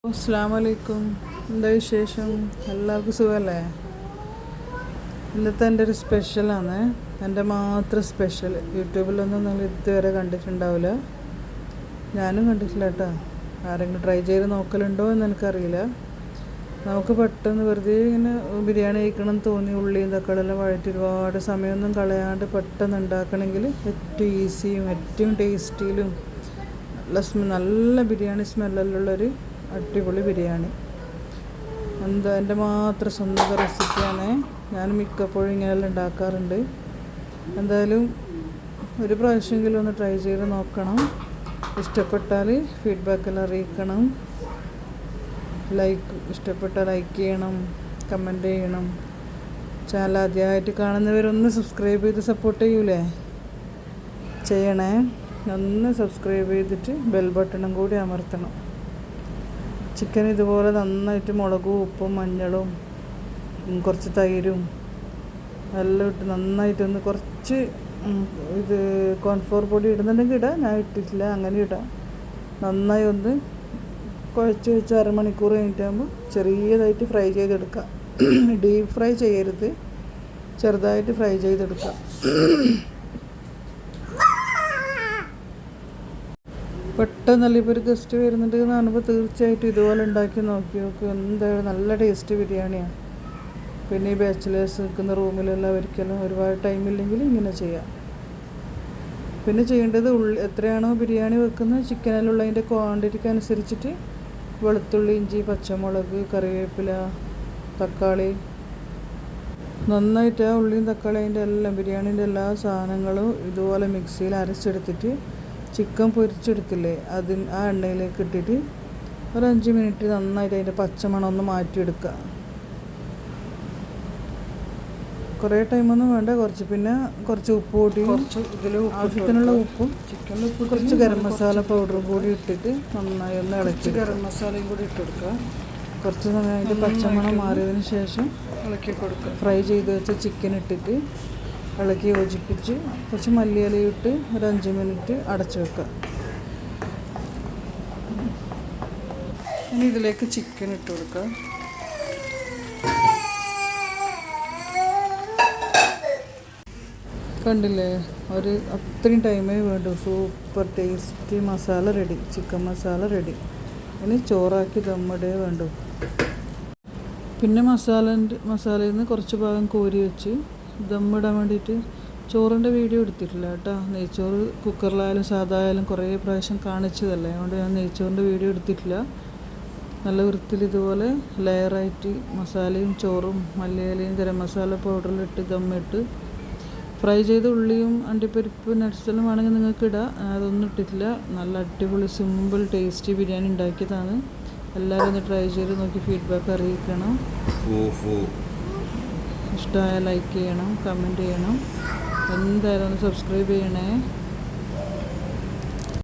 അസ്സലാമലൈക്കും. എന്താ വിശേഷം? എല്ലാവർക്കും സുഖമല്ലേ? ഇന്നത്തെ എൻ്റെ ഒരു സ്പെഷ്യലാണ്, എൻ്റെ മാത്രം സ്പെഷ്യൽ. യൂട്യൂബിലൊന്നും നിങ്ങൾ ഇതുവരെ കണ്ടിട്ടുണ്ടാവില്ല, ഞാനും കണ്ടിട്ടില്ല കേട്ടോ. ആരെങ്കിലും ട്രൈ ചെയ്ത് നോക്കലുണ്ടോ എന്ന് എനിക്കറിയില്ല. നമുക്ക് പെട്ടെന്ന് വെറുതെ ഇങ്ങനെ ബിരിയാണി കഴിക്കണം തോന്നി ഉള്ളിയും തക്കാളിയെല്ലാം വഴറ്റി ഒരുപാട് സമയമൊന്നും കളയാണ്ട് പെട്ടെന്ന് ഉണ്ടാക്കണമെങ്കിൽ ഏറ്റവും ഈസിയും ഏറ്റവും ടേസ്റ്റിയിലും നല്ല ബിരിയാണി സ്മെല്ലുള്ളൊരു അടിപൊളി ബിരിയാണി. എന്താ എൻ്റെ മാത്രം സ്വന്തം റെസിപ്പിയാണ്. ഞാൻ മിക്കപ്പോഴും ഇങ്ങനെയെല്ലാം ഉണ്ടാക്കാറുണ്ട്. എന്തായാലും ഒരു പ്രാവശ്യമെങ്കിലും ഒന്ന് ട്രൈ ചെയ്ത് നോക്കണം. ഇഷ്ടപ്പെട്ടാൽ ഫീഡ്ബാക്കെല്ലാം അറിയിക്കണം. ഇഷ്ടപ്പെട്ടാൽ ലൈക്ക് ചെയ്യണം, കമൻറ്റ് ചെയ്യണം. ചാനൽ ആദ്യമായിട്ട് കാണുന്നവരൊന്ന് സബ്സ്ക്രൈബ് ചെയ്ത് സപ്പോർട്ട് ചെയ്യൂലേ? ചെയ്യണേ. ഒന്ന് സബ്സ്ക്രൈബ് ചെയ്തിട്ട് ബെൽ ബട്ടണും കൂടി അമർത്തണം. ചിക്കൻ ഇതുപോലെ നന്നായിട്ട് മുളകും ഉപ്പും മഞ്ഞളും കുറച്ച് തൈരും എല്ലാം ഇട്ട് നന്നായിട്ടൊന്ന് കുറച്ച് ഇത് കോൺഫ്ലോർ പൊടി ഇടുന്നുണ്ടെങ്കിൽ ഇടാം, ഞാൻ ഇട്ടിട്ടില്ല, അങ്ങനെ ഇടാം. നന്നായി ഒന്ന് കുഴച്ച് വെച്ച് അരമണിക്കൂർ കഴിഞ്ഞിട്ടാകുമ്പോൾ ചെറിയതായിട്ട് ഫ്രൈ ചെയ്തെടുക്കാം. ഡീപ്പ് ഫ്രൈ ചെയ്യരുത്, ചെറുതായിട്ട് ഫ്രൈ ചെയ്തെടുക്കാം. പെട്ടെന്നല്ല ഇപ്പോൾ ഒരു ഗസ്റ്റ് വരുന്നുണ്ട് എന്ന് കാണുമ്പോൾ തീർച്ചയായിട്ടും ഇതുപോലെ ഉണ്ടാക്കി നോക്കി നോക്കും. എന്തായാലും നല്ല ടേസ്റ്റ് ബിരിയാണിയാണ്. പിന്നെ ഈ ബാച്ചിലേഴ്സ് നിൽക്കുന്ന റൂമിലുള്ളവർക്കെല്ലാം ഒരുപാട് ടൈമില്ലെങ്കിൽ ഇങ്ങനെ ചെയ്യാം. പിന്നെ ചെയ്യേണ്ടത് എത്രയാണോ ബിരിയാണി വെക്കുന്നത് ചിക്കനിലുള്ളതിൻ്റെ ക്വാണ്ടിറ്റിക്ക് അനുസരിച്ചിട്ട് വെളുത്തുള്ളി, ഇഞ്ചി, പച്ചമുളക്, കറിവേപ്പില, തക്കാളി നന്നായിട്ട് ആ ഉള്ളിയും തക്കാളി അതിൻ്റെ എല്ലാം ബിരിയാണീൻ്റെ എല്ലാ സാധനങ്ങളും ഇതുപോലെ മിക്സിയിൽ അരച്ചെടുത്തിട്ട് ചിക്കൻ പൊരിച്ചെടുക്കില്ലേ ആ എണ്ണയിലേക്ക് ഇട്ടിട്ട് ഒരു 5 മിനിറ്റ് നന്നായിട്ട് അതിൻ്റെ പച്ചമണം ഒന്ന് മാറ്റിയെടുക്കുക. കുറേ ടൈമൊന്നും വേണ്ട, പിന്നെ കുറച്ച് ഉപ്പ് കൂട്ടി ആവശ്യത്തിനുള്ള ഉപ്പും കുറച്ച് ഗരം മസാല പൗഡറും കൂടി ഇട്ടിട്ട് നന്നായി ഒന്ന് ഇളക്കി ഗരം മസാലയും കൂടി ഇട്ടെടുക്കുക. കുറച്ച് സമയം അതിൻ്റെ പച്ചമണം മാറിയതിന് ശേഷം ഇളക്കി കൊടുക്കുക. ഫ്രൈ ചെയ്ത് വെച്ച ചിക്കൻ ഇട്ടിട്ട് ഇളക്കി യോജിപ്പിച്ച് കുറച്ച് മല്ലിയിലയിട്ട് ഒരു 5 മിനിറ്റ് അടച്ചു വെക്കുക. ഇനി ഇതിലേക്ക് ചിക്കൻ ഇട്ട് കൊടുക്കുക. കണ്ടില്ലേ, അത്രയും ടൈമേ വേണ്ടു. Super tasty masala ready, chicken masala ready. ഇനി ചോറാക്കി ദമ്മിടേ വേണ്ടു. പിന്നെ മസാലയിൽ നിന്ന് കുറച്ച് ഭാഗം കോരി വെച്ച് ദമ്മിടാൻ വേണ്ടിയിട്ട് ചോറിൻ്റെ വീഡിയോ എടുത്തിട്ടില്ല കേട്ടോ. നെയ്ച്ചോറ് കുക്കറിലായാലും സാധായാലും കുറേ പ്രാവശ്യം കാണിച്ചതല്ലേ, അതുകൊണ്ട് ഞാൻ നെയ്ച്ചോറിൻ്റെ വീഡിയോ എടുത്തിട്ടില്ല. നല്ല വൃത്തിയിൽ ഇതുപോലെ ലെയറായിട്ട് മസാലയും ചോറും മല്ലിയിലയും ഗരം മസാല പൗഡറിലിട്ട് ദമ്മിട്ട് ഫ്രൈ ചെയ്ത ഉള്ളിയും അണ്ടിപ്പരിപ്പ് നട്ട്സെല്ലാം വേണമെങ്കിൽ നിങ്ങൾക്ക് ഇടാം. അതൊന്നും ഇട്ടിട്ടില്ല. നല്ല അടിപൊളി സിമ്പിൾ ടേസ്റ്റി ബിരിയാണി ഉണ്ടാക്കിയതാണ്. എല്ലാവരും ഒന്ന് ട്രൈ ചെയ്ത് നോക്കി ഫീഡ്ബാക്ക് അറിയിക്കണം. ഇഷ്ടമായ ലൈക്ക് ചെയ്യണം, കമൻറ്റ് ചെയ്യണം. എന്തായാലും ഒന്ന് സബ്സ്ക്രൈബ് ചെയ്യണേ.